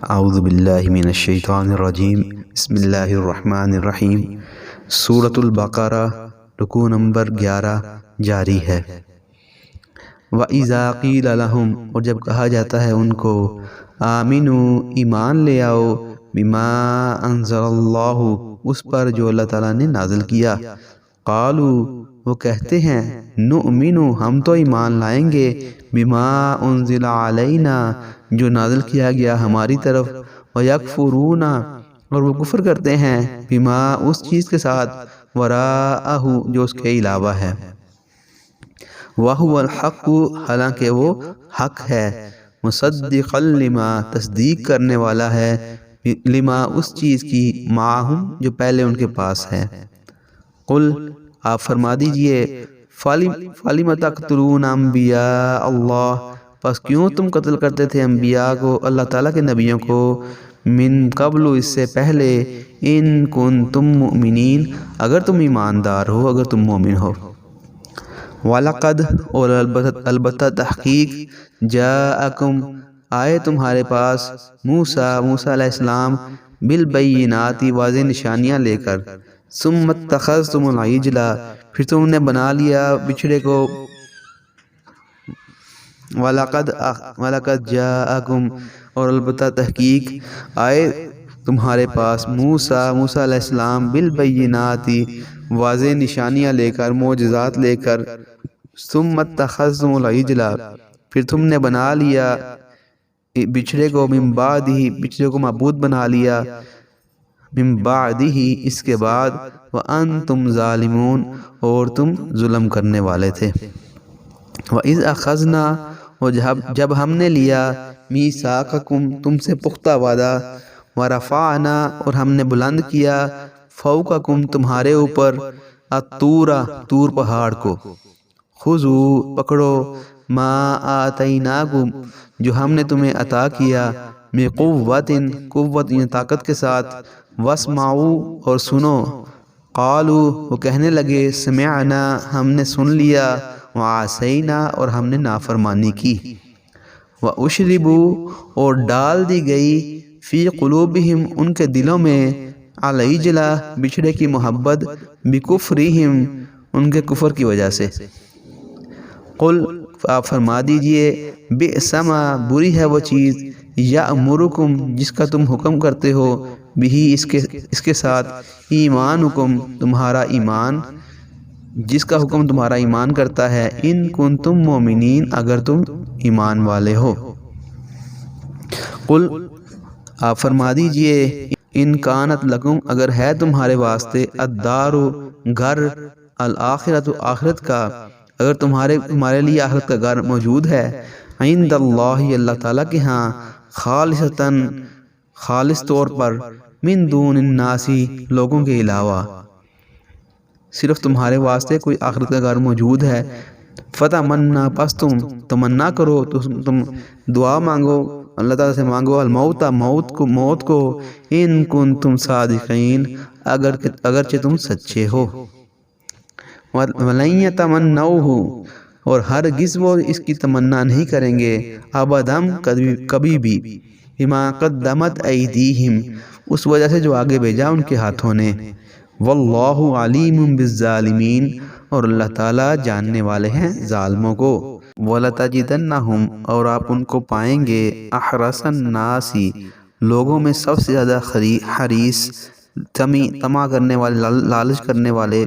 اعوذ باللہ من الشیطان الرجیم بسم اللہ الرحمن الرحیم۔ سورۃ البقرہ رکوع نمبر 11 جاری ہے۔ وَإِذَا قِيلَ لَهُمْ، اور جب کہا جاتا ہے ان کو، آمنوا، ایمان لے آؤ، بما انزل اللہ، اس پر جو اللہ تعالیٰ نے نازل کیا، قالوا، وہ کہتے ہیں، نؤمن، ہم تو ایمان لائیں گے، بما انزل علینا، جو نازل کیا گیا ہماری طرف، ویکفرون، اور وہ کفر کرتے ہیں، بما، اس چیز کے ساتھ، وراءہ، جو اس کے علاوہ ہے، وَهُوَ الْحَقُّ، حالانکہ وہ حق ہے، مصدقا لما، تصدیق کرنے والا ہے، لما، اس چیز کی، معہم، جو پہلے ان کے پاس ہے۔ قل، آپ فرما دیجئے، فَلِمَ تَقْتُلُونَ انبیاء اللہ، پس کیوں تم قتل کرتے تھے انبیاء کو، اللہ تعالیٰ کے نبیوں کو، من قبل، اس سے پہلے، ان کنتم مؤمنین، اگر تم ایماندار ہو، اگر تم مومن ہو۔ وَلَقَدْ، اور البتہ تحقیق، جاءکم، آئے تمہارے پاس، موسیٰ علیہ السلام، بالبینات، واضح نشانیاں لے کر، ثم اتخذتم العجل، پھر تم نے بنا لیا بچھڑے کو، وَلَقَدْ جَاءَكُمْ، اور البتہ تحقیق آئے تمہارے پاس، موسیٰ علیہ السلام، بالبینات، واضح نشانیاں لے کر، معجزات لے کر، ثم اتخذتم العجل، پھر تم نے بنا لیا بچھڑے کو، من بعدہ، بچھڑے کو معبود بنا لیا، من بعدہ، اس کے بعد، وَأَنْتُمْ ظَالِمُونَ، اور تم ظلم کرنے والے تھے۔ وَإِذْ أَخَذْنَا، اور جب ہم نے لیا، مِيثَاقَكُمْ، تم سے پختہ وعدہ، وَرَفَعْنَا، اور ہم نے بلند کیا، فَوْقَكُمْ، تمہارے اوپر، الطُّورَ، طور پہاڑ کو، خُذُوا، پکڑو، مَا آتَيْنَاكُمْ، جو ہم نے تمہیں عطا کیا، بِقُوَّةٍ، قوت یا طاقت کے ساتھ، وَاسْمَعُوا، اور سنو، قالوا، وہ کہنے لگے، سمعنا، ہم نے سن لیا، وعصینا، اور ہم نے نافرمانی کی، وَأُشْرِبُوا، اور ڈال دی گئی، فی قلوبہم، ان کے دلوں میں، العجل، بچھڑے کی محبت، بکفرہم، ان کے کفر کی وجہ سے۔ قل، آپ فرما دیجئے، بئس ما، بری ہے وہ چیز، یأمرکم، جس کا تم حکم کرتے ہو، بہی، اس کے ساتھ، ایمانکم، تمہارا ایمان، جس کا حکم تمہارا ایمان کرتا ہے، ان کنتم مومنین، اگر تم ایمان والے ہو۔ قل، آپ فرما دیجئے، ان کانت لکم، اگر ہے تمہارے واسطے، الدار، گھر، الآخرۃ، آخرت کا، اگر تمہارے لیے آخرت کا گھر موجود ہے، عند اللہ، اللہ تعالیٰ کے ہاں، خالصتاً، خالص طور پر، من دون الناس، لوگوں کے علاوہ، صرف تمہارے واسطے کوئی آخرت کا گھر موجود ہے، فتمنا، پس تم تمنا کرو، تم دعا مانگو، اللہ تعالیٰ سے مانگو، الموت، موت کو، ان کنتم صادقین، اگرچہ تم سچے ہو، وَلَن يَتَمَنَّوْهُ، اور ہرگز وہ اس کی تمنا نہیں کریں گے، ابداً، کبھی بھی، بما قدمت ایدیہم، اس وجہ سے جو آگے بھیجا ان کے ہاتھوں نے، واللہ علیم بالظالمین، اور اللہ تعالیٰ جاننے والے ہیں ظالموں کو، وَلَتَجِدَنَّهُمْ، اور آپ ان کو پائیں گے، احرص الناس، لوگوں میں سب سے زیادہ حریص، طمع کرنے والے، لالچ کرنے والے،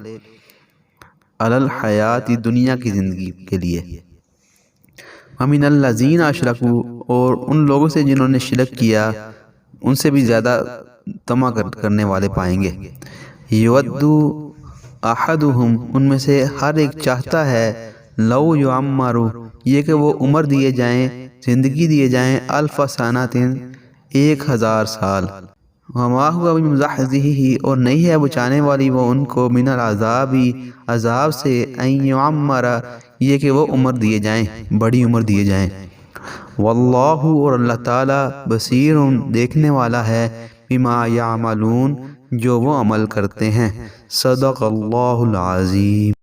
علی الحیات، دنیا کی زندگی کے لیے، وَمِنَ الَّذِينَ أَشْرَكُوا، اور ان لوگوں سے جنہوں نے شرک کیا، ان سے بھی زیادہ طمع کرنے والے پائیں گے، یود احدہم، ان میں سے ہر ایک چاہتا ہے، لو یعمر، یہ کہ وہ عمر دیے جائیں، زندگی دیے جائیں، الف سنۃ، 1000 سال، وما ہوا بمزحزحہ، اور نہیں ہے بچانے والی وہ ان کو، من العذاب، عذاب سے، ان یعمر، یہ کہ وہ عمر دیے جائیں، بڑی عمر دیے جائیں، واللہ، اور اللہ تعالیٰ، بصیر، دیکھنے والا ہے، بما یعملون، جو وہ عمل کرتے ہیں، صدق اللہ العظیم۔